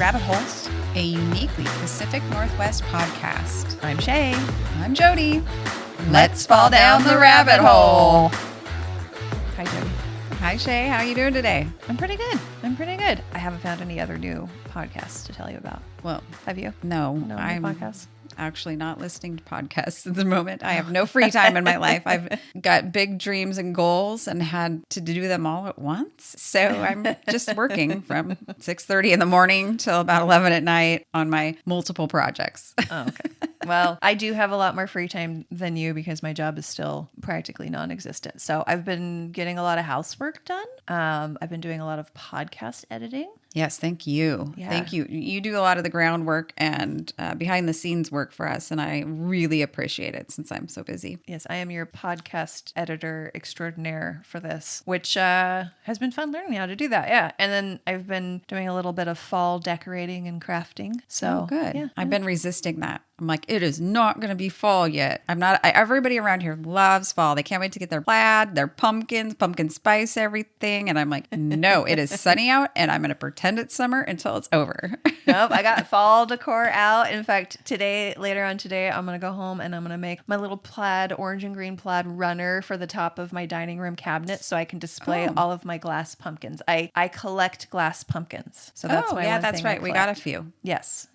Rabbit Holes, a uniquely Pacific Northwest podcast. I'm Shea. I'm Jody. Let's fall down the rabbit hole. Hi, Jody. Hi, Shea. How are you doing today? I'm pretty good. I haven't found any other new podcasts to tell you about. Well, Have you? no, No new I'm podcasts? actually not listening to podcasts at the moment. I have no free time in my life. I've got big dreams and goals and had to do them all at once. So I'm just working from 6:30 in the morning till about 11 at night on my multiple projects. Oh, okay. Well, I do have a lot more free time than you because my job is still practically non-existent. So I've been getting a lot of housework done. I've been doing a lot of podcast editing. Yes, thank you. Yeah. Thank you. You do a lot of the groundwork and behind the scenes work for us, and I really appreciate it since I'm so busy. Yes, I am your podcast editor extraordinaire for this, which has been fun learning how to do that. Yeah. And then I've been doing a little bit of fall decorating and crafting. So Good. Yeah. I've been resisting that. I'm like, it is not going to be fall yet. Everybody around here loves fall. They can't wait to get their plaid, their pumpkins, pumpkin spice, everything. And I'm like, no, it is sunny out and I'm going to pretend it's summer until it's over. Nope, I got fall decor out. In fact, later on today, I'm going to go home and I'm going to make my little orange and green plaid runner for the top of my dining room cabinet so I can display all of my glass pumpkins. I collect glass pumpkins. So that's my one that's thing I right. We got a collect. few. Yes.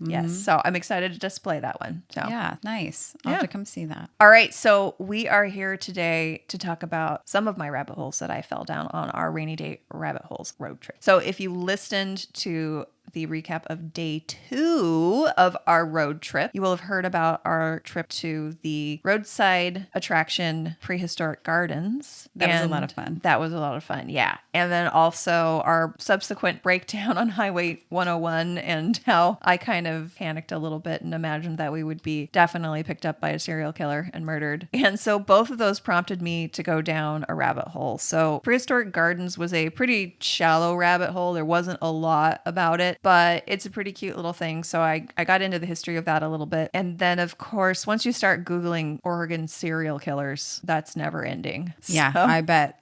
So I'm excited to display that one. So Yeah, nice. I'll have to come see that. All right, so we are here today to talk about some of my rabbit holes that I fell down on our rainy day rabbit holes road trip. So if you listened to the recap of day 2 of our road trip, you will have heard about our trip to the roadside attraction Prehistoric Gardens. That was a lot of fun. That was a lot of fun, yeah. And then also our subsequent breakdown on Highway 101 and how I kind of panicked a little bit and imagined that we would be definitely picked up by a serial killer and murdered. And so both of those prompted me to go down a rabbit hole. So Prehistoric Gardens was a pretty shallow rabbit hole. There wasn't a lot about it, but it's a pretty cute little thing. So I got into the history of that a little bit. And then, of course, once you start Googling Oregon serial killers, that's never ending. Yeah, So, I bet.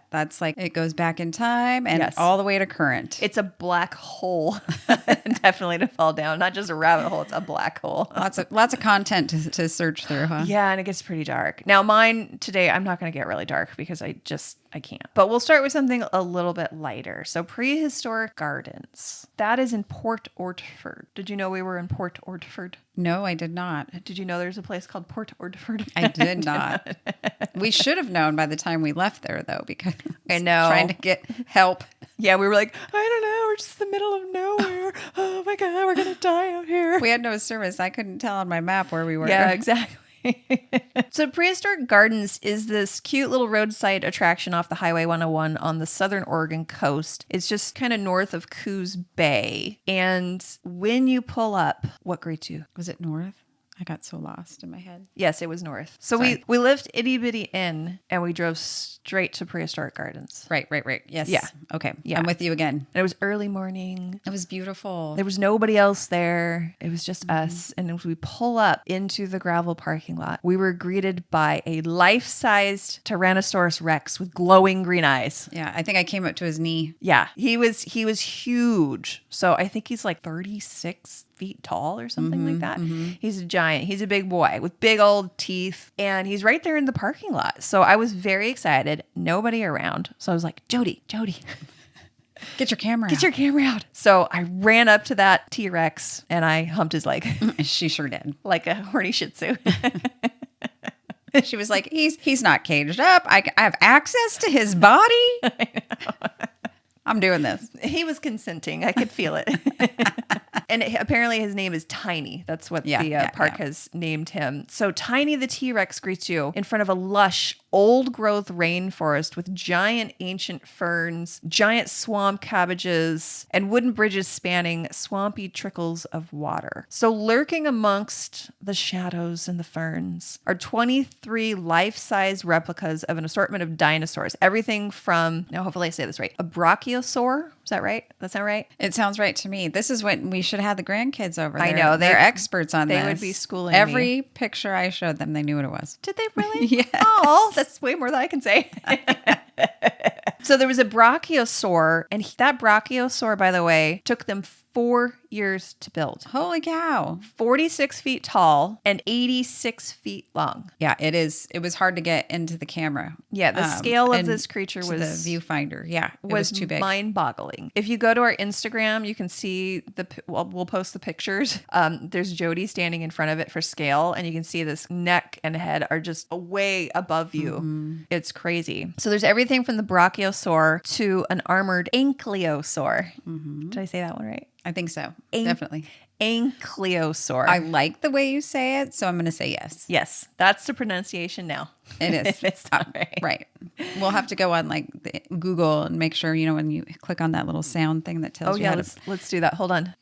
That's like, it goes back in time and all the way to current. it's a black hole, definitely to fall down. Not just a rabbit hole, it's a black hole. Lots of content to search through, huh? Yeah, and it gets pretty dark. Now, mine today, I'm not going to get really dark because I can't. But we'll start with something a little bit lighter. So Prehistoric Gardens. That is in Port Orford. Did you know we were in Port Orford? No, I did not. Did you know there's a place called Port Orford? I did not. We should have known by the time we left there, though, because I know. Trying to get help. Yeah, we were like, I don't know, we're just in the middle of nowhere. Oh my God, we're going to die out here. We had no service. I couldn't tell on my map where we were. Yeah, exactly. So Prehistoric Gardens is this cute little roadside attraction off the Highway 101 on the southern Oregon coast. It's just kind of north of Coos Bay. And when you pull up, what greets you? Was it north? I got so lost in my head. Yes, it was north. So Sorry. we left Itty Bitty Inn and we drove straight to Prehistoric Gardens. Right. Yes. Yeah. Okay. Yeah. I'm with you again. And it was early morning. It was beautiful. There was nobody else there. It was just us. And as we pull up into the gravel parking lot, we were greeted by a life-sized Tyrannosaurus Rex with glowing green eyes. Yeah. I think I came up to his knee. Yeah, he was huge. So I think he's like 36 feet tall or something like that. He's a giant. He's a big boy with big old teeth. And he's right there in the parking lot. So I was very excited. Nobody around. So I was like, Jody. Get your camera Get your camera out. So I ran up to that T-Rex and I humped his leg. She sure did. Like a horny Shih Tzu. She was like, he's not caged up. I have access to his body. I'm doing this. He was consenting. I could feel it. And apparently his name is Tiny. That's what the park has named him. So Tiny the T-Rex greets you in front of a lush, old-growth rainforest with giant ancient ferns, giant swamp cabbages, and wooden bridges spanning swampy trickles of water. So lurking amongst the shadows and the ferns are 23 life-size replicas of an assortment of dinosaurs. Everything from, now hopefully I say this right, a brachiosaur. Is that right? That sound right? It sounds right to me. This is when we should have the grandkids over. I know. They're experts on this. They would be schooling Every picture I showed them, they knew what it was. Did they really? Yes. Oh, that's way more than I can say. So there was a brachiosaur, and that brachiosaur, by the way, took them 4 years to build. Holy cow. 46 feet tall and 86 feet long. Yeah, it is. It was hard to get into the camera. Yeah, the scale of this creature was the viewfinder. Yeah, it was too big. Mind-boggling. If you go to our Instagram, you can see we'll post the pictures. There's Jody standing in front of it for scale, and you can see this neck and head are just way above you. Mm-hmm. It's crazy. So there's everything from the brachiosaur to an armored ankylosaur. Mm-hmm. Did I say that one right? I think so. Definitely. Ankylosaur. I like the way you say it, so I'm going to say yes. Yes, that's the pronunciation now. It is. It's not right. Right. We'll have to go on like Google and make sure, when you click on that little sound thing that tells you how to... let's do that. Hold on.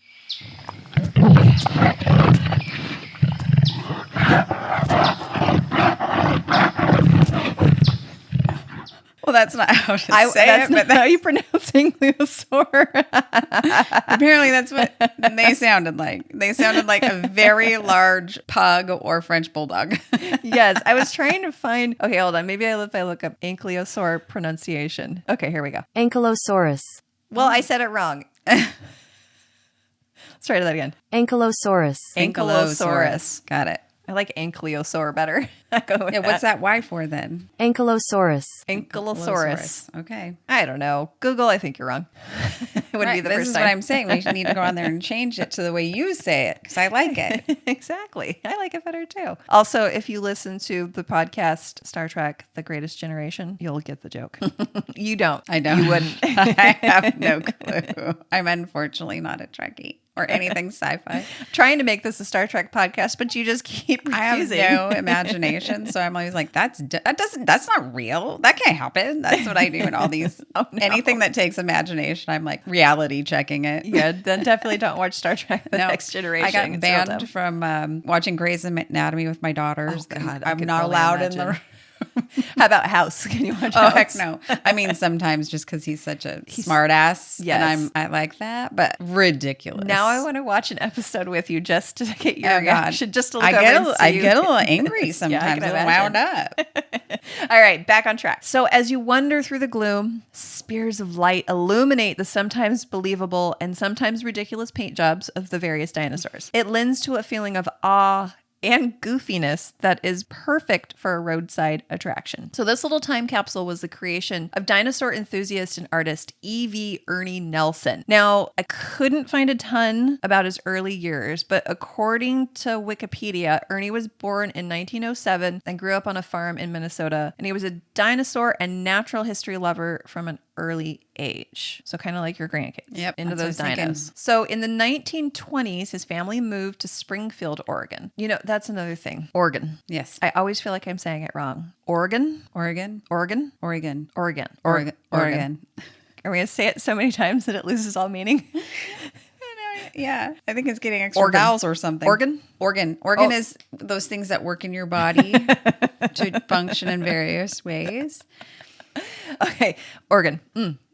Well, that's not how to say it. That's not how you pronounce ankylosaur. Apparently, that's what they sounded like. They sounded like a very large pug or French bulldog. Yes, I was trying to find... Okay, hold on. Maybe if I look up ankylosaur pronunciation. Okay, here we go. Ankylosaurus. Well, I said it wrong. Let's try that again. Ankylosaurus. Ankylosaurus. Got it. I like ankylosaur better. What's that Y for then? Ankylosaurus. Ankylosaurus. Okay. I don't know. Google, I think you're wrong. It wouldn't be the this first is time. What I'm saying. We need to go on there and change it to the way you say it because I like it. Exactly. I like it better too. Also, if you listen to the podcast Star Trek, The Greatest Generation, you'll get the joke. You don't. I don't. You wouldn't. I have no clue. I'm unfortunately not a Trekkie or anything sci-fi. Trying to make this a Star Trek podcast, but you just keep refusing. I have no imagination, so I'm always like, that's not real. That can't happen. That's what I do in all these. Anything that takes imagination, I'm like reality checking it. Yeah, then definitely don't watch Star Trek: The Next Generation. I got banned from watching Grey's Anatomy with my daughters. Oh God, I'm not allowed in the. How about House? Can you watch House? Oh, heck no. I mean, sometimes just because he's such a smart ass. Yes. And I like that, but ridiculous. Now I want to watch an episode with you just to get your reaction. Just to look I get a little angry sometimes. A little wound up. All right, back on track. So as you wander through the gloom, spears of light illuminate the sometimes believable and sometimes ridiculous paint jobs of the various dinosaurs. It lends to a feeling of awe and goofiness that is perfect for a roadside attraction. So this little time capsule was the creation of dinosaur enthusiast and artist E.V. Ernie Nelson. Now, I couldn't find a ton about his early years, but according to Wikipedia, Ernie was born in 1907 and grew up on a farm in Minnesota, and he was a dinosaur and natural history lover from an early age. So kind of like your grandkids. Yep, into those dinos. So in the 1920s, his family moved to Springfield, Oregon. That's another thing. Oregon. Yes. I always feel like I'm saying it wrong. Oregon? Oregon. Oregon? Oregon. Oregon. Oregon. Oregon. Are we going to say it so many times that it loses all meaning? Yeah. I think it's getting extra vowels or something. Organ is those things that work in your body to function in various ways. Okay, Oregon.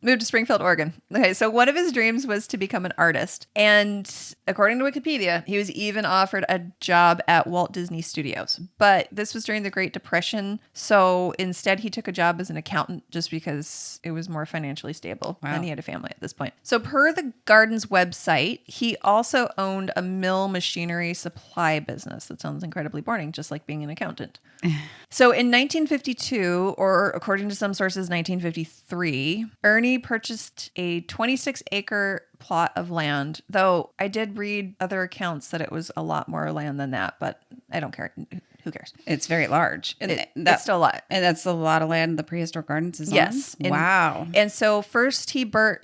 Moved to Springfield, Oregon. Okay, so one of his dreams was to become an artist. And according to Wikipedia, he was even offered a job at Walt Disney Studios. But this was during the Great Depression. So instead, he took a job as an accountant just because it was more financially stable. Wow. And he had a family at this point. So per the Gardens website, he also owned a mill machinery supply business. That sounds incredibly boring, just like being an accountant. So in 1952, or according to some sources, 1953, Ernie purchased a 26-acre plot of land, though I did read other accounts that it was a lot more land than that, but I don't care. Who cares? It's very large. And that's still a lot. And that's a lot of land the Prehistoric Gardens is on? Yes. Wow. And so first he burnt.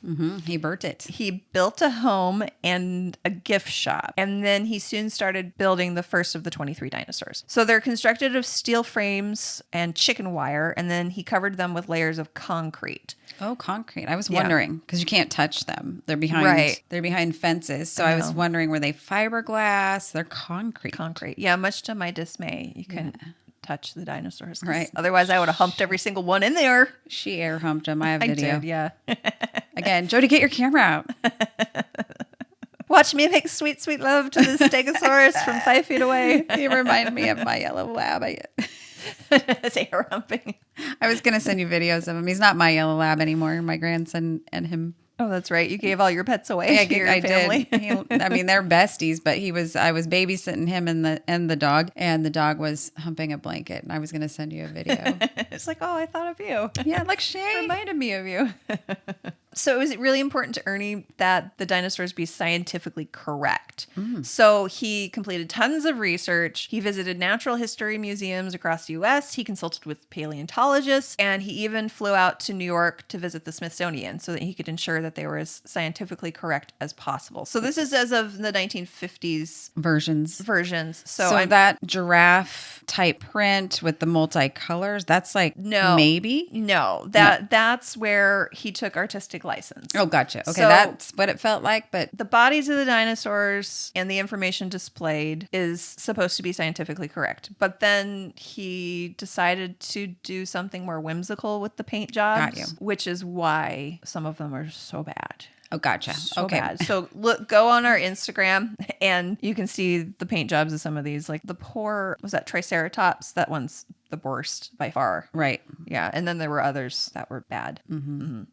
Mm-hmm. He burnt it. He built a home and a gift shop. And then he soon started building the first of the 23 dinosaurs. So they're constructed of steel frames and chicken wire. And then he covered them with layers of concrete. Oh, concrete. I was wondering because you can't touch them. They're behind They're behind fences. So I was wondering, were they fiberglass? They're concrete. Concrete. Yeah, much to my dismay. You couldn't touch the dinosaurs. Right. Otherwise I would have humped every single one in there. She air humped them. I have video. I did, yeah. Again, Jody, get your camera out. Watch me make sweet, sweet love to this Stegosaurus from 5 feet away. You remind me of my yellow lab. Say air humping. I was going to send you videos of him. He's not my yellow lab anymore. My grandson and him Oh, that's right. You gave all your pets away. Yeah, to your I family. did. I mean, they're besties, but I was babysitting him and the dog, and the dog was humping a blanket, and I was going to send you a video. It's like, oh, I thought of you. Yeah, like Shea Reminded me of you. So it was really important to Ernie that the dinosaurs be scientifically correct. So he completed tons of research. He visited natural history museums across the U.S. He consulted with paleontologists, and he even flew out to New York to visit the Smithsonian so that he could ensure that they were as scientifically correct as possible. So this is as of the 1950s versions. So that giraffe type print with the multicolors, that's like maybe? No, that's where he took artistic license. Oh, gotcha. Okay, so that's what it felt like, but the bodies of the dinosaurs and the information displayed is supposed to be scientifically correct. But then he decided to do something more whimsical with the paint jobs, which is why some of them are so bad. Oh, gotcha. So bad. So go on our Instagram and you can see the paint jobs of some of these. Like the poor, was that Triceratops? That one's the worst by far. Right. Yeah. And then there were others that were bad.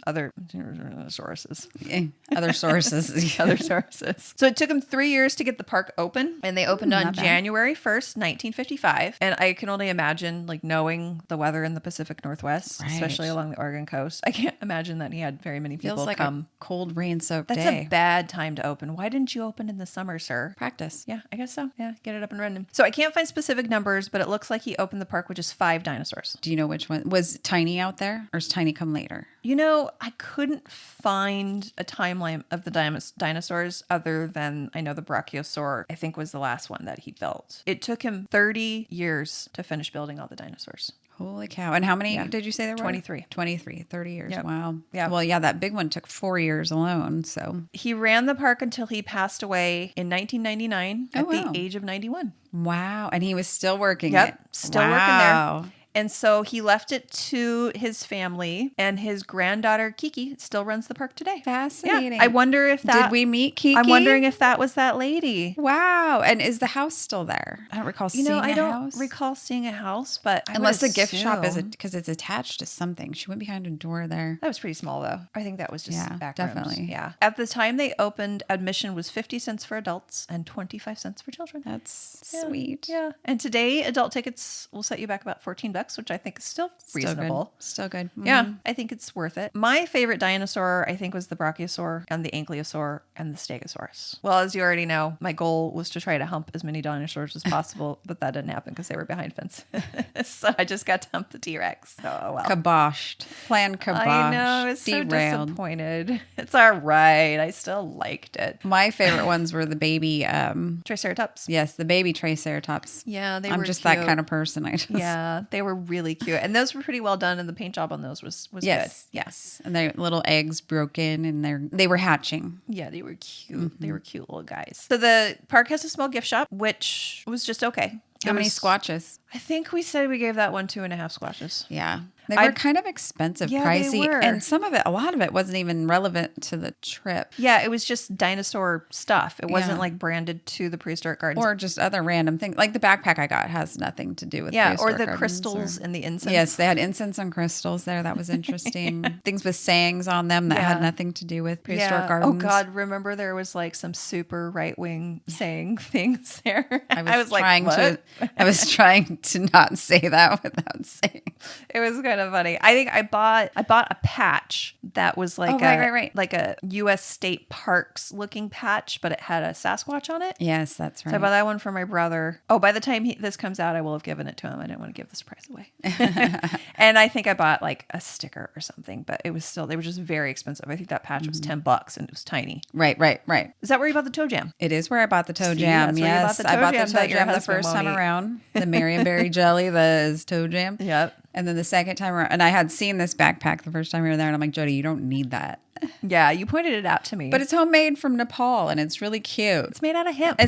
Other sources. Other sources. Other sources. So it took them 3 years to get the park open, and they opened on January 1st, 1955. And I can only imagine, like, knowing the weather in the Pacific Northwest, especially along the Oregon coast. I can't imagine that he had very many people Feels like come. a cold rain-soaked day. That's a bad time to open. Why didn't you open in the summer, sir? Practice. Yeah, I guess so. Yeah, get it up and running. So I can't find specific numbers, but it looks like he opened the park with just 5 dinosaurs. Do you know which one? Was Tiny out there, or is Tiny come later? You know, I couldn't find a timeline of the dinosaurs other than I know the Brachiosaur, I think, was the last one that he built. It took him 30 years to finish building all the dinosaurs. Holy cow. And how many did you say there were? 23. 30 years. Yep. Wow. Yeah. Well, yeah, that big one took 4 years alone. So he ran the park until he passed away in 1999 at the age of 91. Wow. And he was still working it. Still working there. And so he left it to his family, and his granddaughter Kiki still runs the park today. Fascinating. Yeah. I wonder if that... Did we meet Kiki? I'm wondering if that was that lady. Wow. And is the house still there? I don't recall seeing a house. I don't recall seeing a house, but unless the gift shop is because it's attached to something. She went behind a door there. That was pretty small, though. I think that was just back rooms. Definitely. Yeah. At the time they opened, admission was 50 cents for adults and 25 cents for children. That's sweet. Yeah. And today, adult tickets will set you back about $14, which I think is still reasonable. Still good. Mm-hmm. Yeah, I think it's worth it. My favorite dinosaur, I think, was the Brachiosaur and the Ankylosaur and the Stegosaurus. Well, as you already know, my goal was to try to hump as many dinosaurs as possible, but that didn't happen because they were behind fence. So I just got to hump the T-Rex. So, well. Kiboshed. Plan kiboshed. I know. I was so disappointed. It's all right. I still liked it. My favorite ones were the baby... Triceratops. Yes, the baby Triceratops. Yeah, they were I'm just cute. that kind of person. Yeah, they were really cute. And those were pretty well done, and the paint job on those was good. Yes. And their little eggs broke in, and they were hatching. Yeah, they were cute. Mm-hmm. They were cute little guys. So the park has a small gift shop, which was just okay. How many squatches? I think we said we gave that one 2.5 squatches. Yeah. They were kind of expensive, pricey. They were. And a lot of it wasn't even relevant to the trip. Yeah, it was just dinosaur stuff. It wasn't like branded to the Prehistoric Gardens. Or just other random things. Like the backpack I got has nothing to do with Prehistoric or the Gardens crystals and the incense. Yes, they had incense and crystals there. That was interesting. Things with sayings on them that had nothing to do with Prehistoric Gardens. Oh, God. Remember there was like some super right-wing saying things there? I was trying to not say that without saying. It was kind of funny. I think I bought a patch that was like like a U.S. State Parks looking patch, but it had a Sasquatch on it. Yes, that's right. So I bought that one for my brother. Oh, by the time this comes out, I will have given it to him. I didn't want to give the surprise away. And I think I bought like a sticker or something, but it was still, they were just very expensive. I think that patch was $10 and it was tiny. Right. Is that where you bought the toe jam? It is where I bought the toe jam. Yes, I bought the toe jam the first time around. The Marionberry jelly, the toe jam. Yep. And then the second time around, and I had seen this backpack the first time we were there, and I'm like, Jody, you don't need that. Yeah, you pointed it out to me. But it's homemade from Nepal, and it's really cute. It's made out of hemp.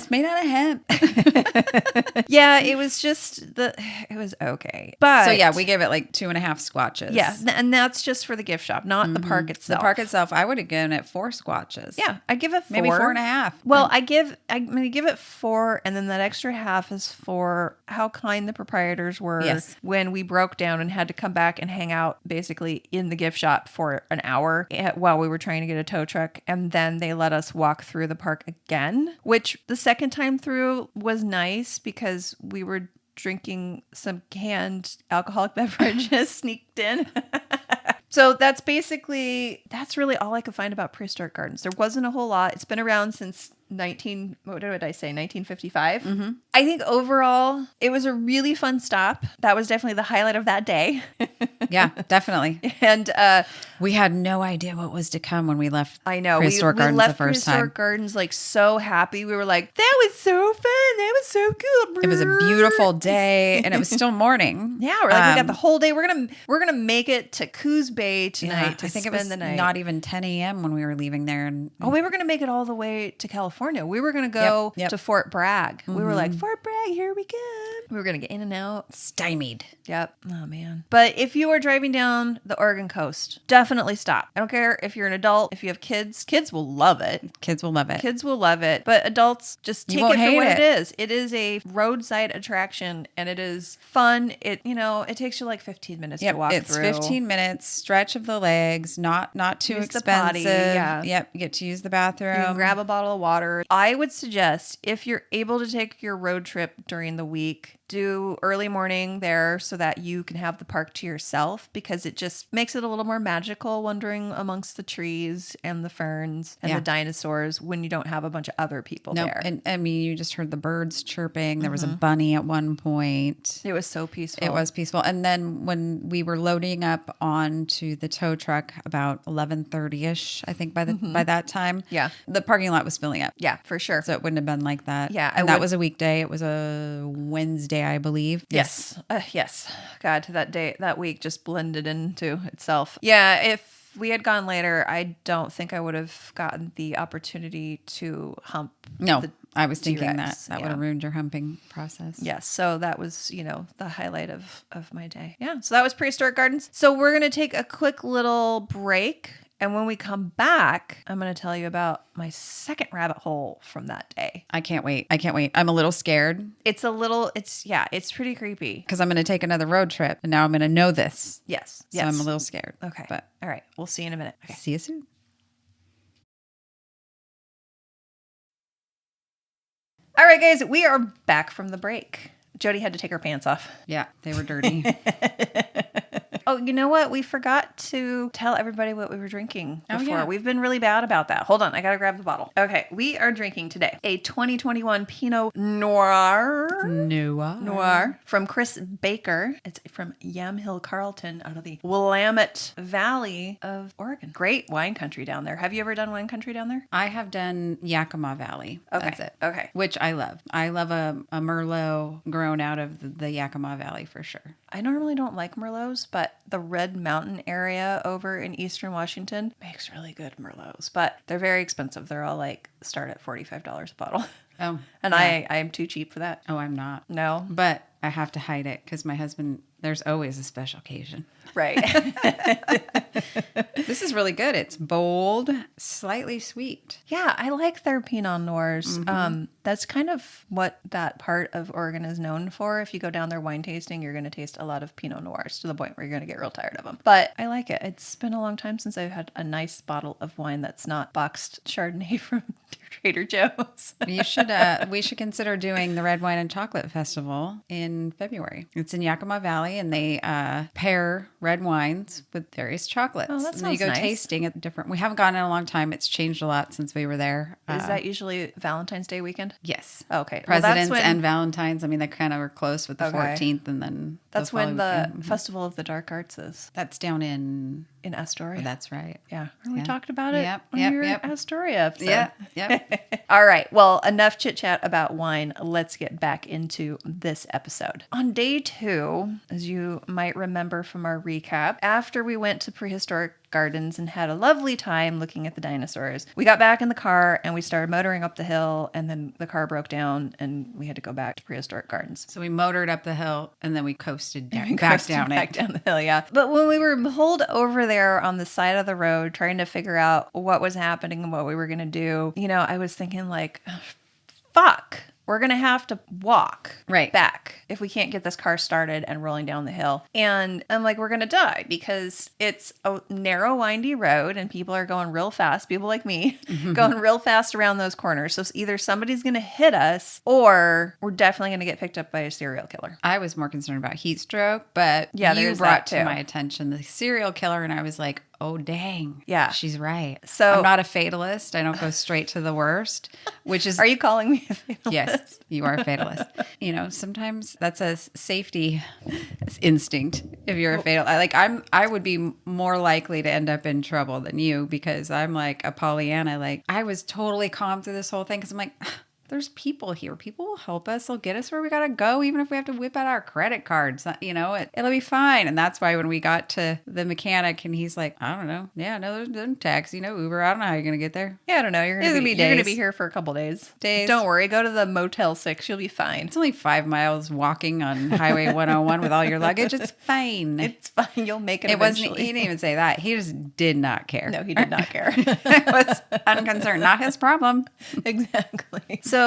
Yeah, it was just it was okay. But so yeah, we gave it like 2.5 squatches. Yeah, and that's just for the gift shop, not the park itself. The park itself, I would have given it 4 squatches. Yeah, I give it 4. Maybe 4.5. Well, I'm going to give it 4, and then that extra half is for how kind the proprietors were when we broke down and had to come back and hang out basically in the gift shop for an hour while we we were trying to get a tow truck, and then they let us walk through the park again, which the second time through was nice because we were drinking some canned alcoholic beverages sneaked in. So that's really all I could find about Prehistoric Gardens. There wasn't a whole lot. It's been around since 1955. Mm-hmm. I think overall it was a really fun stop. That was definitely the highlight of that day. Yeah, definitely. And we had no idea what was to come when we left. I know Prehistoric we Gardens left the first Prehistoric time. Gardens like so happy. We were like, that was so fun. That was so cool. It was a beautiful day, and it was still morning. Yeah, we're like, we got the whole day. We're gonna make it to Coos Bay tonight. I think it spend was the night. not even 10 a.m. when we were leaving there. And we were gonna make it all the way to California. We were gonna go Yep. to Fort Bragg. Mm-hmm. We were like, Fort Bragg, here we go. We were gonna get in and out. Stymied. Yep. Oh man. But if you are driving down the Oregon coast, definitely stop. I don't care if you're an adult, if you have kids. Kids will love it. Kids will love it. Kids will love it. But adults, just take it for what it is. It is a roadside attraction, and it is fun. It takes you like 15 minutes to walk through. It's 15 minutes, stretch of the legs, not too Use expensive. the potty, yeah. Yep, you get to use the bathroom. You can grab a bottle of water. I would suggest if you're able to take your road trip during the week, do early morning there so that you can have the park to yourself, because it just makes it a little more magical wandering amongst the trees and the ferns and the dinosaurs when you don't have a bunch of other people there. And I mean, you just heard the birds chirping. There was a bunny at one point. It was so peaceful. It was peaceful. And then when we were loading up onto the tow truck about 11:30ish, I think by that time, the parking lot was filling up. Yeah, for sure. So it wouldn't have been like that. Yeah, and that was a weekday. It was a Wednesday, I believe. Yes. Yes. God, that week just blended into itself. Yeah, if we had gone later, I don't think I would have gotten the opportunity to hump. No, the I was thinking T-Rex. that would have ruined your humping process. Yes. So that was, the highlight of my day. Yeah. So that was Prehistoric Gardens. So we're going to take a quick little break. And when we come back, I'm going to tell you about my second rabbit hole from that day. I can't wait. I'm a little scared. It's pretty creepy. Because I'm going to take another road trip, and now I'm going to know this. Yes. So I'm a little scared. Okay. But all right. We'll see you in a minute. Okay. See you soon. All right, guys. We are back from the break. Jody had to take her pants off. Yeah, they were dirty. Oh, you know what? We forgot to tell everybody what we were drinking before. Oh, yeah. We've been really bad about that. Hold on. I got to grab the bottle. Okay. We are drinking today a 2021 Pinot Noir from Chris Baker. It's from Yamhill Carlton out of the Willamette Valley of Oregon. Great wine country down there. Have you ever done wine country down there? I have done Yakima Valley. Okay. That's it. Okay. Which I love. I love a Merlot grown out of the Yakima Valley for sure. I normally don't like Merlots, but the Red Mountain area over in Eastern Washington makes really good Merlots, but they're very expensive. They're all start at $45 a bottle. Oh. And yeah. I am too cheap for that. Oh, I'm not. No. But I have to hide it because my husband, there's always a special occasion. Right. This is really good. It's bold, slightly sweet. Yeah, I like their Pinot Noirs. Mm-hmm. That's kind of what that part of Oregon is known for. If you go down there wine tasting, you're going to taste a lot of Pinot Noirs to the point where you're going to get real tired of them. But I like it. It's been a long time since I've had a nice bottle of wine that's not boxed Chardonnay from Trader Joe's. We should consider doing the Red Wine and Chocolate Festival in February. It's in Yakima Valley, and they pair red wines with various chocolates. Oh, that and then you sounds go nice. tasting at different. We haven't gone in a long time. It's changed a lot since we were there. Is that usually Valentine's Day weekend? Yes. Oh, okay. Presidents and Valentine's. I mean, they kind of were close with the Okay. 14th, and then That's when the weekend. Festival of the Dark Arts is That's down in Astoria. Oh, that's right. Yeah. We Yeah. talked about it Yep, on yep, your yep. Astoria episode. Yep. All right. Well, enough chit chat about wine. Let's get back into this episode. On day 2, as you might remember from our recap, after we went to Prehistoric Gardens and had a lovely time looking at the dinosaurs, we got back in the car and we started motoring up the hill, and then the car broke down and we had to go back to Prehistoric Gardens. So we motored up the hill, and then we coasted And we back coasted down back it. down the hill, yeah. But when we were pulled over there on the side of the road trying to figure out what was happening and what we were going to do, I was thinking fuck. we're going to have to walk right back if we can't get this car started and rolling down the hill. And I'm like, we're going to die because it's a narrow, windy road and people are going real fast. People like me going real fast around those corners. So either somebody's going to hit us or we're definitely going to get picked up by a serial killer. I was more concerned about heat stroke, but yeah, you brought to my attention the serial killer, and I was like, oh, dang. Yeah. She's right. So I'm not a fatalist. I don't go straight to the worst, which is... Are you calling me a fatalist? Yes, you are a fatalist. Sometimes that's a safety instinct if you're a fatalist. Like, I would be more likely to end up in trouble than you because I'm like a Pollyanna. Like, I was totally calm through this whole thing because I'm like... There's people here. People will help us. They'll get us where we got to go, even if we have to whip out our credit cards. It'll be fine. And that's why when we got to the mechanic and he's like, I don't know. Yeah, no, there's no taxi, no Uber. I don't know how you're going to get there. Yeah, I don't know. You're going to be here for a couple days. Don't worry. Go to the Motel 6. You'll be fine. It's only 5 miles walking on Highway 101 with all your luggage. It's fine. It's fine. You'll make it eventually. He didn't even say that. He just did not care. No, he did not care. It was unconcerned. Not his problem. Exactly. So,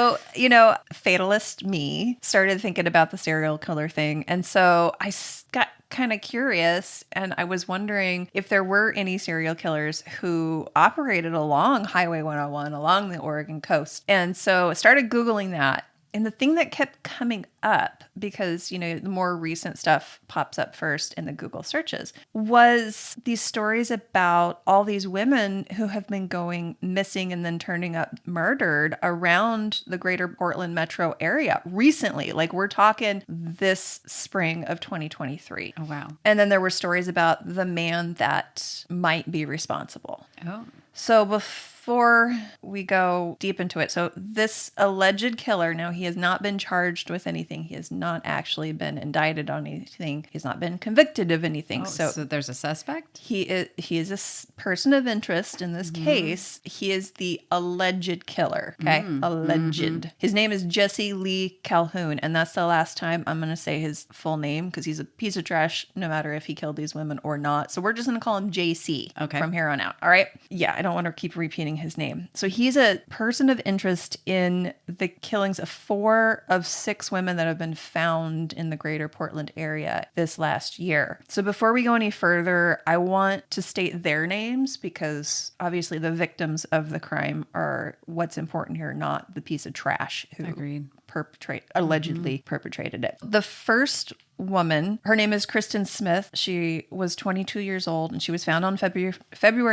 fatalist me started thinking about the serial killer thing. And so I got kind of curious and I was wondering if there were any serial killers who operated along Highway 101, along the Oregon coast. And so I started Googling that. And the thing that kept coming up, because, the more recent stuff pops up first in the Google searches, was these stories about all these women who have been going missing and then turning up murdered around the greater Portland metro area recently. Like, we're talking this spring of 2023. Oh, wow. And then there were stories about the man that might be responsible. Oh. So before we go deep into it, so this alleged killer, now he has not been charged with anything. He has not actually been indicted on anything. He's not been convicted of anything. Oh, so there's a suspect? He is a person of interest in this case. He is the alleged killer. Okay, alleged. Mm-hmm. His name is Jesse Lee Calhoun, and that's the last time I'm going to say his full name because he's a piece of trash no matter if he killed these women or not. So we're just going to call him JC from here on out. All right? Yeah, I don't want to keep repeating his name. So he's a person of interest in the killings of 4 of 6 women that have been found in the greater Portland area this last year. So before we go any further, I want to state their names because obviously the victims of the crime are what's important here, not the piece of trash who allegedly perpetrated it. The first woman, her name is Kristen Smith. She was 22 years old and she was found on February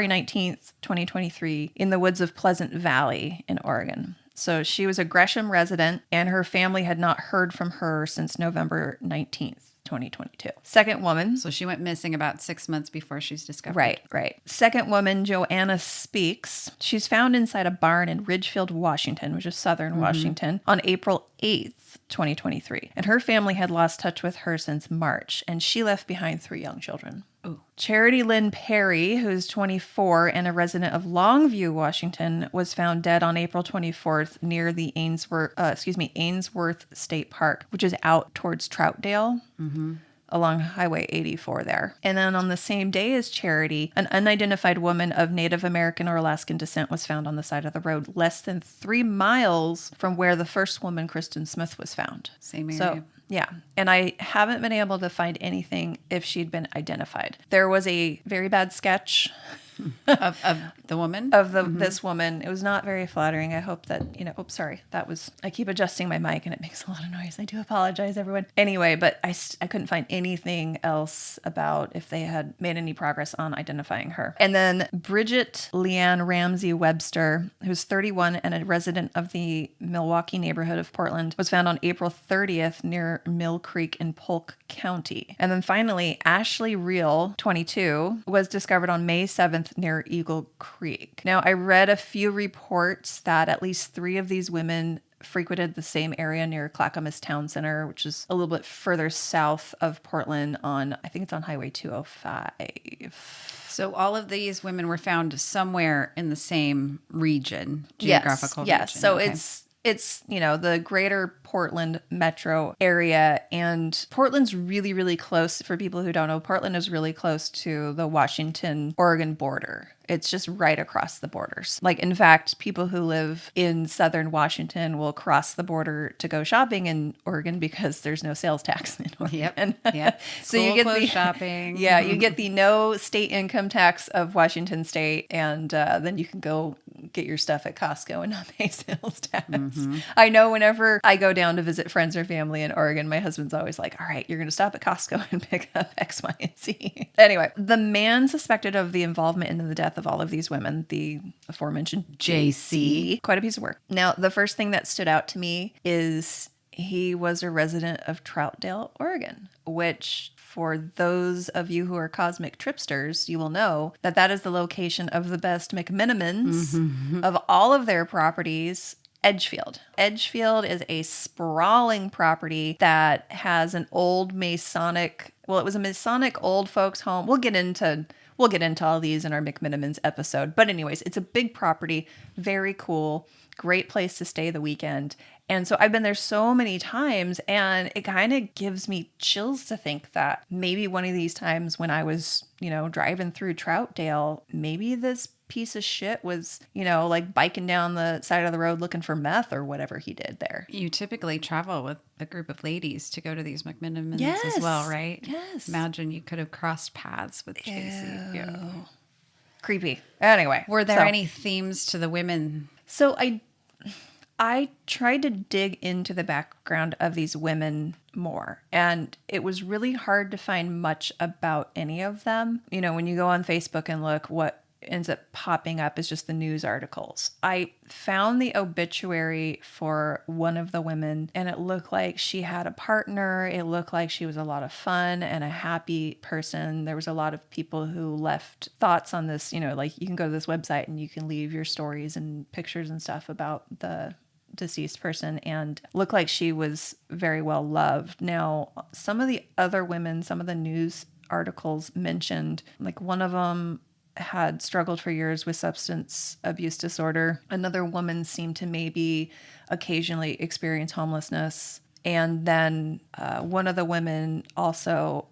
19th, 2023 in the woods of Pleasant Valley in Oregon. So she was a Gresham resident and her family had not heard from her since November 19th. 2022. Second woman. So she went missing about 6 months before she's discovered. Right. Second woman, Joanna Speaks. She's found inside a barn in Ridgefield, Washington, which is southern Washington, on April 8th, 2023. And her family had lost touch with her since March, and she left behind 3 young children. Ooh. Charity Lynn Perry, who's 24 and a resident of Longview, Washington, was found dead on April 24th near the Ainsworth State Park, which is out towards Troutdale. Along Highway 84 there. And then on the same day as Charity, an unidentified woman of Native American or Alaskan descent was found on the side of the road less than 3 miles from where the first woman, Kristen Smith, was found. Same area. So, yeah. And I haven't been able to find anything if she'd been identified. There was a very bad sketch of the woman? Of this woman. It was not very flattering. I hope that, I keep adjusting my mic and it makes a lot of noise. I do apologize, everyone. Anyway, but I couldn't find anything else about if they had made any progress on identifying her. And then Bridget Leanne Ramsey Webster, who's 31 and a resident of the Milwaukee neighborhood of Portland, was found on April 30th near Mill Creek in Polk County. And then finally, Ashley Reel, 22, was discovered on May 7th near Eagle Creek. Now, I read a few reports that at least 3 of these women frequented the same area near Clackamas Town Center, which is a little bit further south of Portland I think it's on Highway 205. So all of these women were found somewhere in the same region, geographical region. Yes. So it's the greater Portland metro area, and Portland's really, really close. For people who don't know, Portland is really close to the Washington-Oregon border. It's just right across the borders. Like, in fact, people who live in southern Washington will cross the border to go shopping in Oregon because there's no sales tax in Oregon. Yep. So you get the shopping. Yeah, you get the no state income tax of Washington state, and then you can go get your stuff at Costco and not pay sales tax. I know whenever I go down to visit friends or family in Oregon, my husband's always like, all right, you're going to stop at Costco and pick up X, Y, and Z. Anyway, the man suspected of the involvement in the death of all of these women, the aforementioned JC, quite a piece of work. Now, the first thing that stood out to me is he was a resident of Troutdale, Oregon, which for those of you who are cosmic tripsters, you will know that that is the location of the best McMinimans of all of their properties, Edgefield. Edgefield is a sprawling property that has an old Masonic, well, it was a Masonic old folks home. We'll get into all these in our McMinimans episode. But anyways, it's a big property, very cool, great place to stay the weekend. And so I've been there so many times, and it kind of gives me chills to think that maybe one of these times when I was, driving through Troutdale, maybe this piece of shit was, like biking down the side of the road looking for meth or whatever he did there. You typically travel with a group of ladies to go to these McMinimans as well, right? Yes. Imagine you could have crossed paths with JC. Yeah. Creepy. Anyway. Were there any themes to the women? So I tried to dig into the background of these women more, and it was really hard to find much about any of them. When you go on Facebook and look, what ends up popping up is just the news articles. I found the obituary for one of the women, and it looked like she had a partner. It looked like she was a lot of fun and a happy person. There was a lot of people who left thoughts on this, like you can go to this website and you can leave your stories and pictures and stuff about the deceased person, and looked like she was very well loved. Now, some of the other women, some of the news articles mentioned, like one of them had struggled for years with substance abuse disorder. Another woman seemed to maybe occasionally experience homelessness. And then one of the women also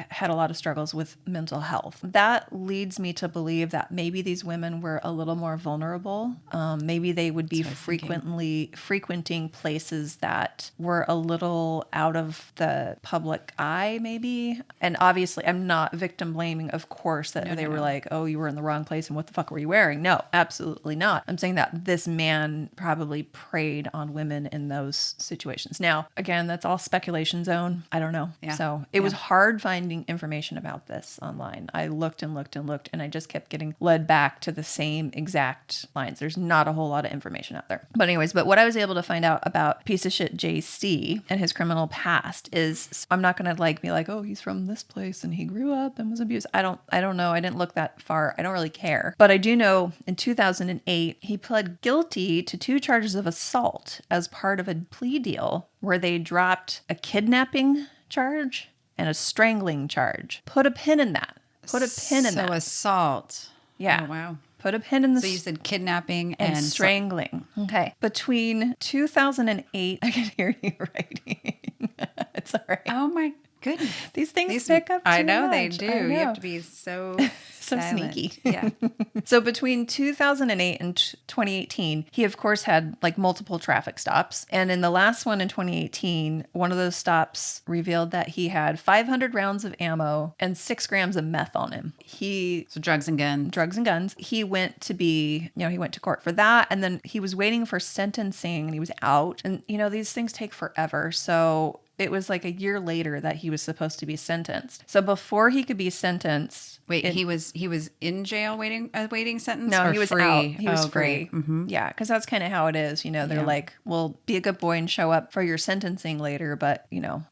had a lot of struggles with mental health. That leads me to believe that maybe these women were a little more vulnerable. Maybe they would be frequenting places that were a little out of the public eye, maybe. And obviously, I'm not victim blaming, of course, that they were like, oh, you were in the wrong place and what the fuck were you wearing? No, absolutely not. I'm saying that this man probably preyed on women in those situations. Now, again, that's all speculation zone. I don't know. Yeah. So it was hard finding information about this online. I looked and looked and looked, and I just kept getting led back to the same exact lines. There's not a whole lot of information out there. But anyways, what I was able to find out about piece of shit JC and his criminal past is, I'm not going to be like, oh, he's from this place and he grew up and was abused. I don't know. I didn't look that far. I don't really care. But I do know in 2008, he pled guilty to 2 charges of assault as part of a plea deal where they dropped a kidnapping charge and a strangling charge. Put a pin in that. Put a pin in that. So assault. Yeah. Oh, wow. Put a pin in the... So you said kidnapping and strangling. Okay. Between 2008... I can hear you writing. It's all right. Oh, my goodness. These things pick up too I know much. they do. You have to be so... So sneaky. Yeah. So between 2008 and 2018, he of course had multiple traffic stops. And in the last one in 2018, one of those stops revealed that he had 500 rounds of ammo and 6 grams of meth on him. So drugs and guns. He went to court for that. And then he was waiting for sentencing and he was out. And, these things take forever. So it was a year later that he was supposed to be sentenced. So before he could be sentenced... Wait, he was in jail waiting sentence? No, he was free? out. He was free. Mm-hmm. Yeah, because that's kind of how it is. They're like, well, be a good boy and show up for your sentencing later, but,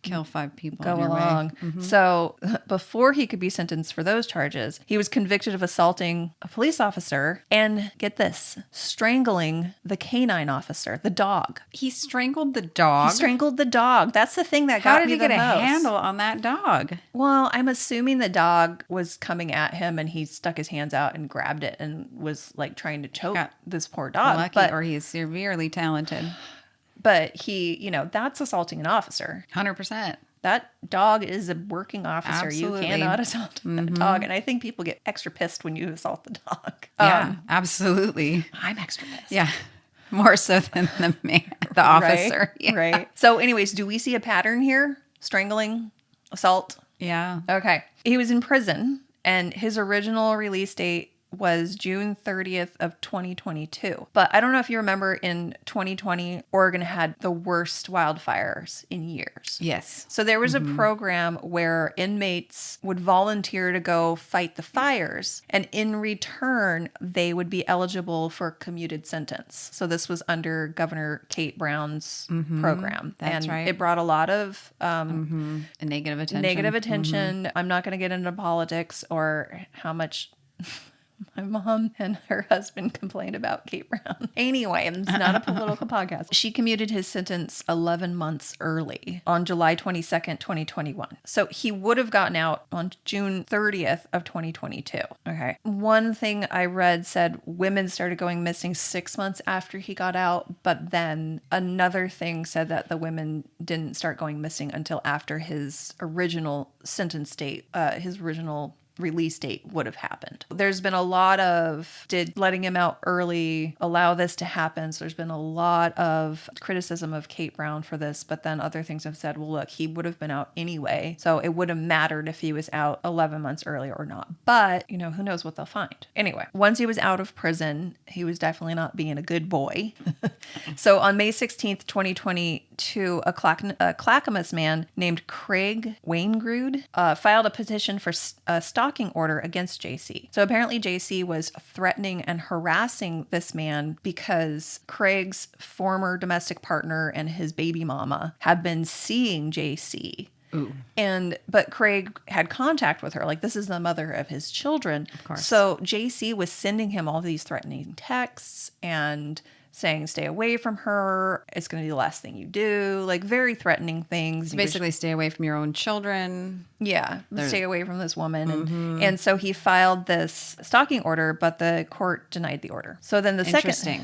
kill 5 people. Go along. Mm-hmm. So before he could be sentenced for those charges, he was convicted of assaulting a police officer and, get this, strangling the canine officer, the dog. He strangled the dog? He strangled the dog. That's the thing that got me the most. How did he get a handle on that dog? Well, I'm assuming the dog was coming at him and he stuck his hands out and grabbed it and was trying to choke this poor dog. Lucky, or he is severely talented. But he, that's assaulting an officer. 100%. that dog is a working officer. Absolutely. You cannot assault that dog. And I think people get extra pissed when you assault the dog. Yeah, absolutely. I'm extra pissed. Yeah. More so than the man, the officer. Right? Yeah. Right. So anyways, do we see a pattern here? Strangling, assault. Yeah. Okay. He was in prison and his original release date was June 30th of 2022. But I don't know if you remember, in 2020, Oregon had the worst wildfires in years. Yes. So there was a program where inmates would volunteer to go fight the fires, and in return, they would be eligible for a commuted sentence. So this was under Governor Kate Brown's program. That's and right. It brought a lot of A negative attention. negative attention. I'm not going to get into politics or how much my mom and her husband complained about Kate Brown. Anyway, it's not a political podcast. She commuted his sentence 11 months early on July 22nd, 2021. So he would have gotten out on June 30th of 2022. Okay. One thing I read said women started going missing 6 months after he got out, but then another thing said that the women didn't start going missing until after his original sentence date, his original release date would have happened. There's been a lot of, did letting him out early allow this to happen? So there's been a lot of criticism of Kate Brown for this, but then other things have said, well, look, he would have been out anyway. So it would have mattered if he was out 11 months earlier or not. But, you know, who knows what they'll find. Anyway, once he was out of prison, he was definitely not being a good boy. So on May 16th, 2022, a Clackamas man named Craig Waingrud filed a petition for a stalking order against JC. So apparently JC was threatening and harassing this man because Craig's former domestic partner and his baby mama had been seeing JC. Ooh. But Craig had contact with her. Like, this is the mother of his children. Of course. So JC was sending him all these threatening texts and saying, stay away from her. It's going to be the last thing you do. Like, very threatening things. So basically, stay away from your own children. Yeah, stay away from this woman. And so he filed this stalking order, but the court denied the order. So then the Interesting.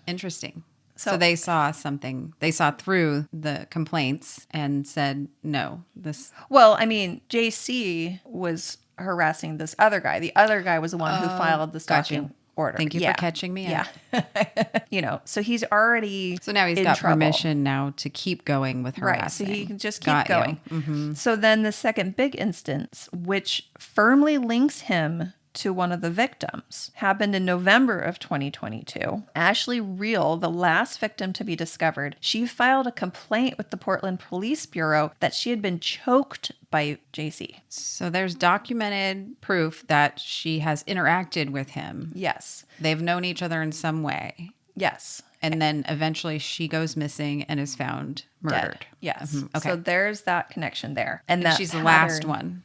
Interesting. So they saw something. They saw through the complaints and said, no, this. Well, I mean, JC was harassing this other guy. The other guy was the one who filed the stalking order. Thank you for catching me. Yeah. You know, so he's already So now he's in got trouble. permission now to keep going with harassing. Right, so he can just keep going. So then the second big instance, which firmly links him to one of the victims, happened in November of 2022. Ashley Reel, the last victim to be discovered, she filed a complaint with the Portland Police Bureau that she had been choked by JC. So there's documented proof that she has interacted with him. Yes. They've known each other in some way. Yes. And then eventually she goes missing and is found murdered. Dead. Yes. Okay. So there's that connection there. And that she's the pattern, last one.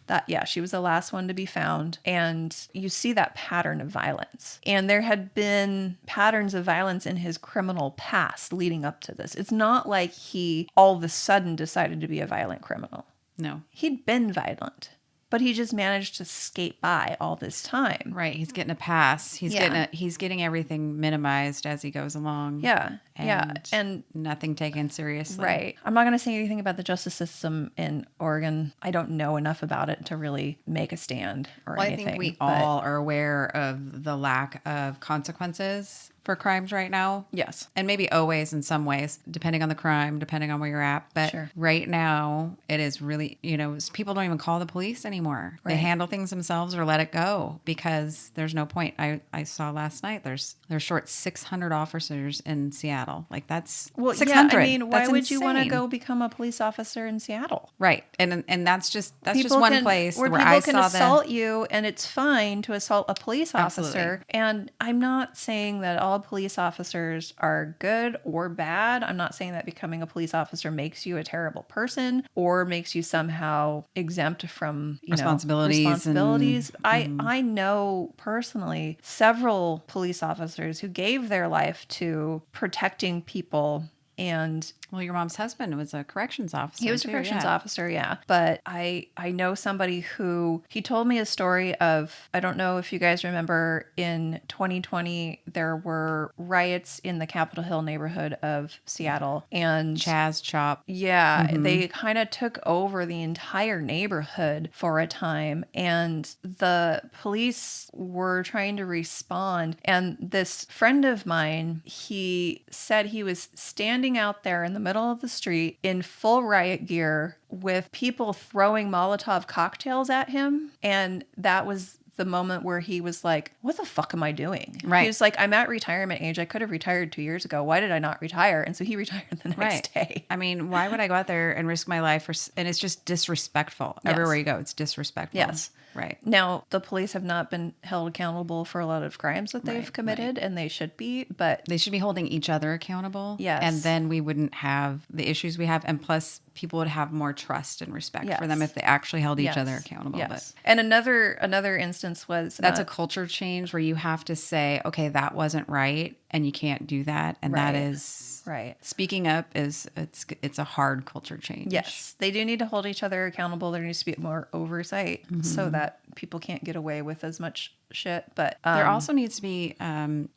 She was the last one to be found. And you see that pattern of violence. And there had been patterns of violence in his criminal past leading up to this. It's not like he all of a sudden decided to be a violent criminal. No. He'd been violent, but he just managed to skate by all this time. Right. He's getting a pass. He's getting everything minimized as he goes along. Yeah. And nothing taken seriously. Right. I'm not going to say anything about the justice system in Oregon. I don't know enough about it to really make a stand or anything. I think we all are aware of the lack of consequences for crimes right now. Yes. And maybe always in some ways, depending on the crime, depending on where you're at. But right now, it is really, people don't even call the police anymore. Right. They handle things themselves or let it go because there's no point. I saw last night, they're short 600 officers in Seattle. Like that's 600. Yeah, I mean, why would you want to go become a police officer in Seattle? Right. And that's just one place where people I can saw assault you and it's fine to assault a police officer. Absolutely. And I'm not saying that all police officers are good or bad. I'm not saying that becoming a police officer makes you a terrible person or makes you somehow exempt from responsibilities. I know personally several police officers who gave their life to protecting people And well, your mom's husband was a corrections officer. He was a corrections officer, yeah. But I know somebody who, he told me a story of, I don't know if you guys remember, in 2020, there were riots in the Capitol Hill neighborhood of Seattle. And Chaz Chop. Yeah, they kind of took over the entire neighborhood for a time. And the police were trying to respond. And this friend of mine, he said he was standing out there in the middle of the street in full riot gear with people throwing Molotov cocktails at him. And that was the moment where he was like, what the fuck am I doing? Right. He was like, I'm at retirement age. I could have retired 2 years ago. Why did I not retire? And so he retired the next day. I mean, why would I go out there and risk my life? And it's just disrespectful. Yes. Everywhere you go, it's disrespectful. Yes. Right. Now, the police have not been held accountable for a lot of crimes that they've committed, and they should be, but they should be holding each other accountable. Yes. And then we wouldn't have the issues we have. And plus, people would have more trust and respect for them if they actually held each other accountable. Yes. But and another instance was that's a culture change where you have to say, okay, that wasn't right, and you can't do that, and that is speaking up it's a hard culture change. Yes, they do need to hold each other accountable. There needs to be more oversight so that people can't get away with as much shit. But there also needs to be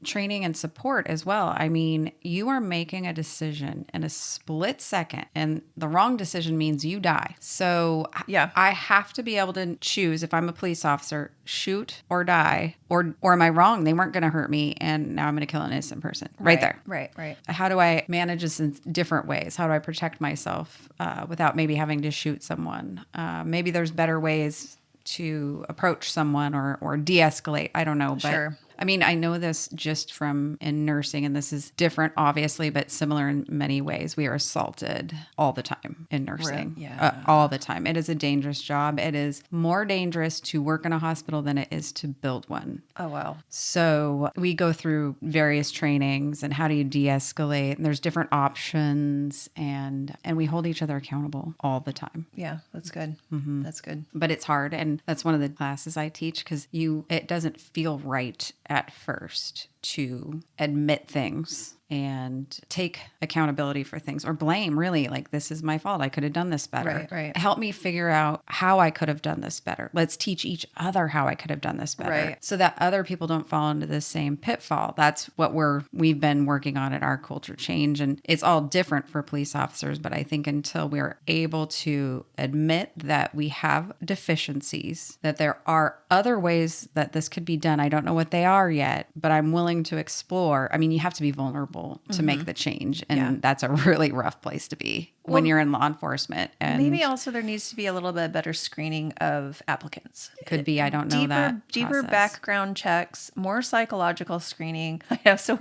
training and support as well. I mean, you are making a decision in a split second, and the wrong decision means you die. So I have to be able to choose, if I'm a police officer, shoot or die, or am I wrong? They weren't going to hurt me, and now I'm going to kill an innocent person right there. Right. How do I manage this in different ways? How do I protect myself without maybe having to shoot someone? Maybe there's better ways to approach someone or de-escalate. I don't know. But sure. I mean, I know this just from in nursing, and this is different, obviously, but similar in many ways. We are assaulted all the time in nursing. Yeah. All the time. It is a dangerous job. It is more dangerous to work in a hospital than it is to build one. Oh, wow. So we go through various trainings and how do you de-escalate, and there's different options, and we hold each other accountable all the time. Yeah, that's good. Mm-hmm. That's good. But it's hard, and that's one of the classes I teach, because it doesn't feel right at first to admit things and take accountability for things, or blame, really, like, this is my fault. I could have done this better. Right. Help me figure out how I could have done this better. Let's teach each other how I could have done this better, so that other people don't fall into the same pitfall. That's what we've been working on at our culture change. And it's all different for police officers, but I think until we're able to admit that we have deficiencies, that there are other ways that this could be done. I don't know what they are yet, but I'm willing to explore. I mean, you have to be vulnerable to make the change. And that's a really rough place to be when you're in law enforcement. And maybe also there needs to be a little bit better screening of applicants. Could be. I don't know that. Deeper process. Background checks, more psychological screening. I know. So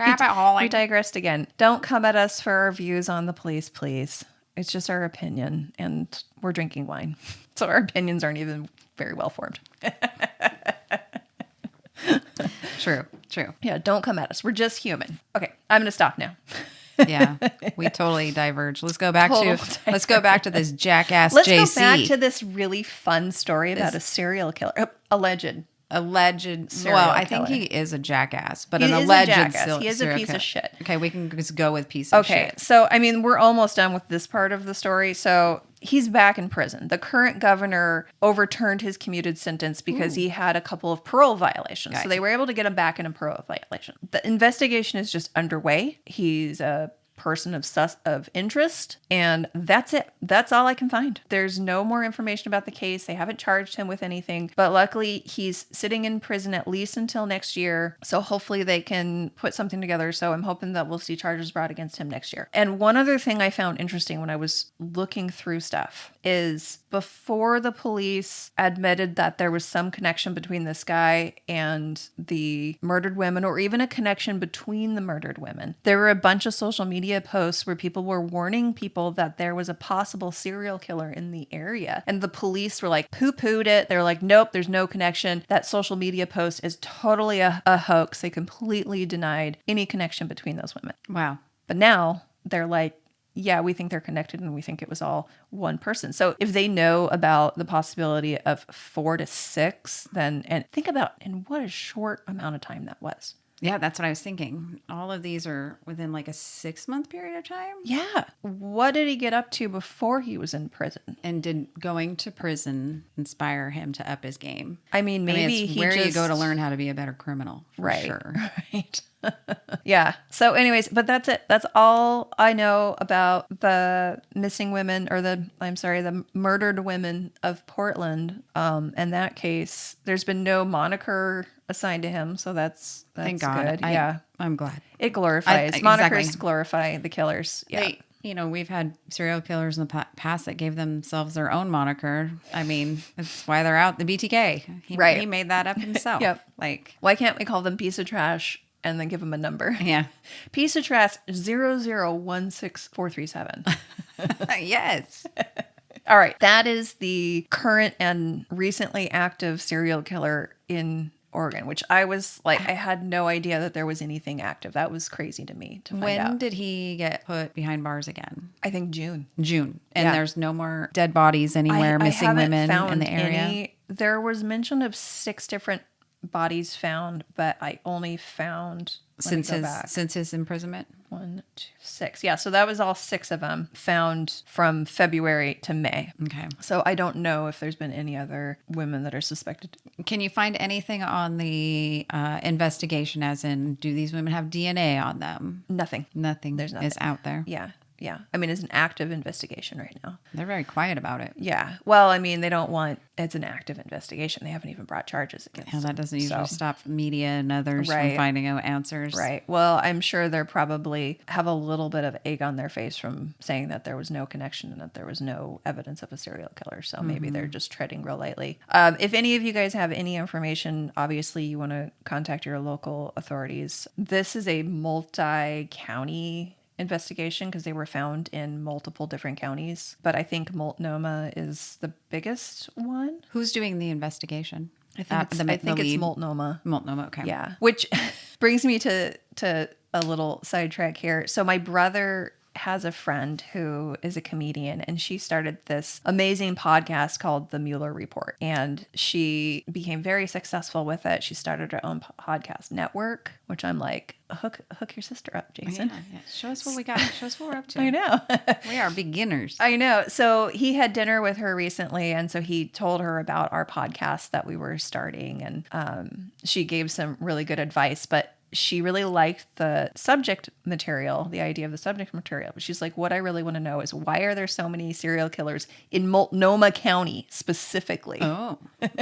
we digressed again. Don't come at us for our views on the police, please. It's just our opinion, and we're drinking wine. So our opinions aren't even very well formed. True. Yeah, don't come at us. We're just human. Okay, I'm going to stop now. Yeah, we totally diverge. Let's go back to this jackass Let's JC. Let's go back to this really fun story about a serial killer. Alleged serial killer. I think he is a jackass, but an alleged serial he is a piece of shit. Okay, we can just go with piece of shit. Okay, so I mean, we're almost done with this part of the story. So he's back in prison. The current governor overturned his commuted sentence because he had a couple of parole violations. Okay. So they were able to get him back in a parole violation. The investigation is just underway. He's a person of interest, and that's it. That's all I can find. There's no more information about the case. They haven't charged him with anything, but luckily he's sitting in prison at least until next year. So hopefully they can put something together. So I'm hoping that we'll see charges brought against him next year. And one other thing I found interesting when I was looking through stuff is before the police admitted that there was some connection between this guy and the murdered women, or even a connection between the murdered women, there were a bunch of social media posts where people were warning people that there was a possible serial killer in the area. And the police were like, poo-pooed it. They're like, nope, there's no connection. That social media post is totally a hoax. They completely denied any connection between those women. Wow. But now they're like, yeah, we think they're connected, and we think it was all one person. So if they know about the possibility of 4 to 6, then, and think about in what a short amount of time that was. Yeah, that's what I was thinking. All of these are within like a 6-month period of time. Yeah. What did he get up to before he was in prison? And did going to prison inspire him to up his game? I mean, maybe it's he where just... you go to learn how to be a better criminal, for right, sure. Right. Yeah. So anyways, but that's it. That's all I know about the missing women, or the murdered women of Portland. In that case, there's been no moniker assigned to him. So that's Thank God. good. Yeah. I'm glad. It glorifies. Monikers glorify the killers. Yeah. We've had serial killers in the past that gave themselves their own moniker. I mean, that's why they're out. The BTK. He made that up himself. Yep. Like, why can't we call them piece of trash and then give them a number? Yeah. Piece of trash 0016437. Yes. All right. That is the current and recently active serial killer in Oregon, which I was like, I had no idea that there was anything active. That was crazy to me to find out. When did he get put behind bars again? I think June. And there's no more dead bodies anywhere, missing women in the area? There was mention of 6 different bodies found, but I only found... Since his imprisonment? 1, 2, 6. Yeah, so that was all 6 of them found from February to May. Okay. So I don't know if there's been any other women that are suspected. Can you find anything on the investigation, as in, do these women have DNA on them? Nothing. There's nothing is out there. Yeah. I mean, it's an active investigation right now. They're very quiet about it. Yeah. Well, I mean, it's an active investigation. They haven't even brought charges against them. That doesn't usually stop media and others from finding out answers. Right. Well, I'm sure they're probably have a little bit of egg on their face from saying that there was no connection and that there was no evidence of a serial killer. So maybe they're just treading real lightly. If any of you guys have any information, obviously you want to contact your local authorities. This is a multi-county investigation because they were found in multiple different counties, but I think Multnomah is the biggest one. Who's doing the investigation? I think it's Multnomah. Multnomah, okay. Yeah, which brings me to a little sidetrack here. So my brother has a friend who is a comedian, and she started this amazing podcast called The Mueller Report, and she became very successful with it. She started her own podcast network, which I'm like, hook your sister up, Jason. Yeah. Show us what we got. Show us what we're up to. I know. We are beginners. I know. So he had dinner with her recently, and so he told her about our podcast that we were starting, and she gave some really good advice, but she really liked the subject material, the idea of the subject material. But she's like, what I really want to know is, why are there so many serial killers in Multnomah County specifically? Oh,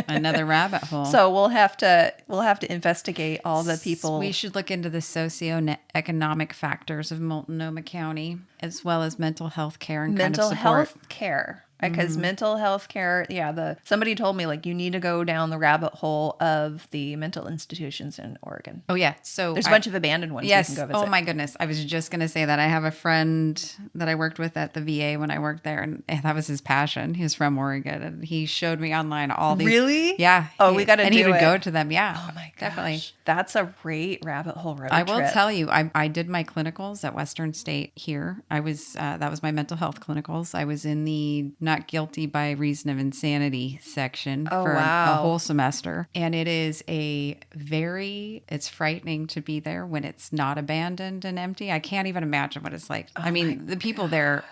another rabbit hole. So we'll have to investigate all the people. We should look into the socioeconomic factors of Multnomah County, as well as mental health care and kind of support. Mental health care. Because mental health care, somebody told me, like, you need to go down the rabbit hole of the mental institutions in Oregon. Oh, yeah. So there's a bunch of abandoned ones. Yes. You can go visit. Oh, my goodness. I was just going to say that. I have a friend that I worked with at the VA when I worked there, and that was his passion. He was from Oregon, and he showed me online all these. Really? Yeah. Oh, we got to do it. And he would go to them. Yeah. Oh, my gosh. Definitely. That's a great rabbit hole road I will trip. tell you, I did my clinicals at Western State here. I was, that was my mental health clinicals. I was in the not guilty by reason of insanity section for a whole semester. And it is it's frightening to be there when it's not abandoned and empty. I can't even imagine what it's like. I mean, the people there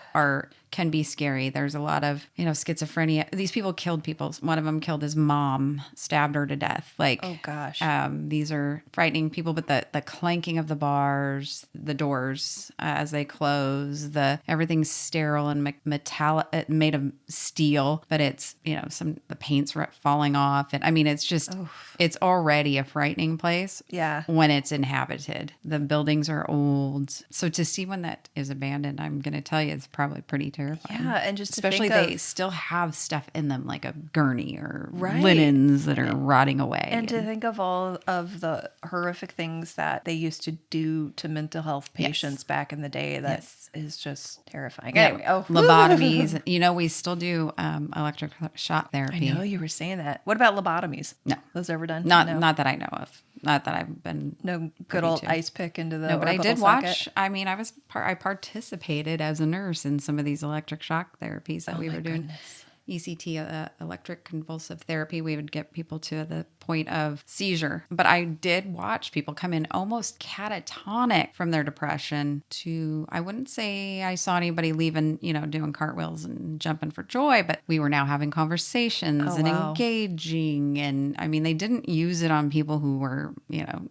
can be scary. There's a lot of, schizophrenia. These people killed people. One of them killed his mom, stabbed her to death. Like, oh gosh. These are frightening people, but the clanking of the bars, the doors as they close, everything's sterile and metallic, made of steel, but it's, the paint's falling off. And I mean, it's just, it's already a frightening place. Yeah. When it's inhabited. The buildings are old. So to see one that is abandoned, I'm going to tell you, it's probably pretty terrifying. Yeah, and just especially they still have stuff in them like a gurney or linens that are rotting away. And to think of all of the horrific things that they used to do to mental health patients back in the day, that is just terrifying. Yeah. Anyway, lobotomies. We still do electric shock therapy. I know you were saying that. What about lobotomies? No, those ever done? Not that I know of. Not that I've been. No good old ice pick into the. No, but I did watch. I mean, I participated as a nurse in some of these electric shock therapies that we were doing. ECT, electric convulsive therapy. We would get people to the point of seizure. But I did watch people come in almost catatonic from their depression to, I wouldn't say I saw anybody leaving, doing cartwheels and jumping for joy, but we were now having conversations and engaging. And I mean, they didn't use it on people who were,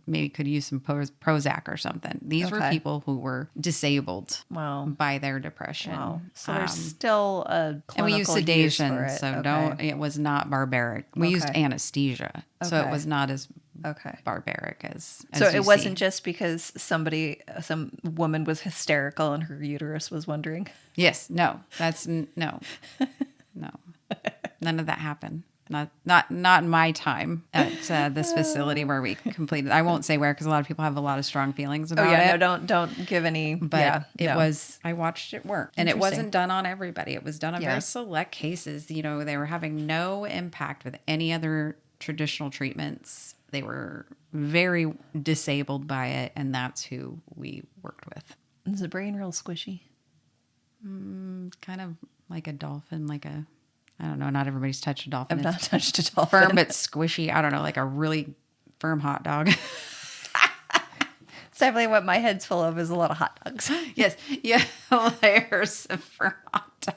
maybe could use some Prozac or something. These were people who were disabled by their depression. Wow. So there's still a clinical and we use sedation, use for it. So it was not barbaric. We used anesthesia, so it was not as barbaric as so it wasn't just because some woman was hysterical and her uterus was wondering. Yes, no, that's no, none of that happened. Not in my time at this facility where we completed. I won't say where because a lot of people have a lot of strong feelings about it. No, don't give any. But it was. I watched it work, and it wasn't done on everybody. It was done on very select cases. They were having no impact with any other traditional treatments. They were very disabled by it, and that's who we worked with. Is the brain real squishy? Kind of like a dolphin, I don't know. Not everybody's touched a dolphin. I've not touched a dolphin. Firm but squishy. I don't know, like a really firm hot dog. It's definitely what my head's full of is a lot of hot dogs. Yes. Yeah. Layers of firm hot dog.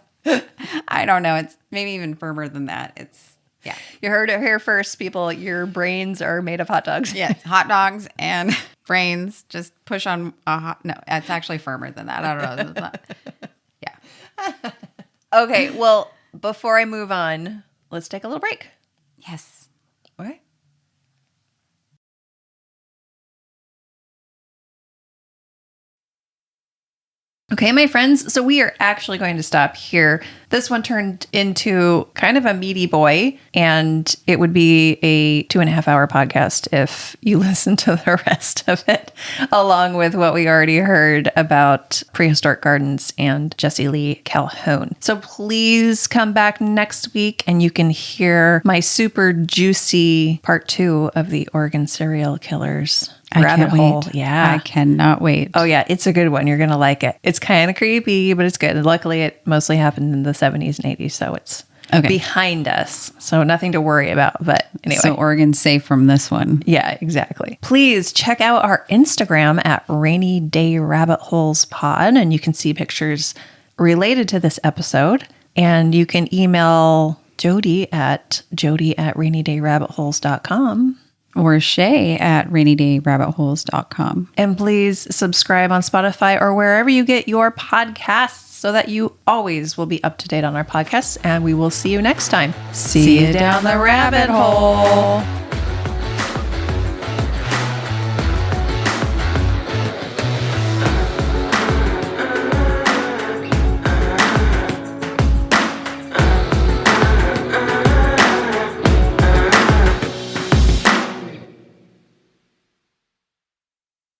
I don't know. It's maybe even firmer than that. You heard it here first, people. Your brains are made of hot dogs. Yeah. Hot dogs and brains. Just push on no, it's actually firmer than that. I don't know. Yeah. Okay. Well, before I move on, let's take a little break. Yes. Okay. Okay, my friends, so we are actually going to stop here. This one turned into kind of a meaty boy, and it would be a 2.5-hour podcast if you listen to the rest of it, along with what we already heard about Prehistoric Gardens and Jesse Lee Calhoun. So please come back next week, and you can hear my super juicy part 2 of the Oregon serial killers. Rabbit hole. Yeah. I cannot wait. Oh, yeah. It's a good one. You're going to like it. It's kind of creepy, but it's good. And luckily, it mostly happened in the 70s and 80s, so it's behind us. So nothing to worry about. But anyway. So Oregon's safe from this one. Yeah, exactly. Please check out our Instagram at Rainy Day Rabbit Holes Pod, and you can see pictures related to this episode. And you can email Jody at rainydayrabbitholes.com. Or Shea at rainydayrabbitholes.com. And please subscribe on Spotify or wherever you get your podcasts so that you always will be up to date on our podcasts. And we will see you next time. See you down the rabbit hole.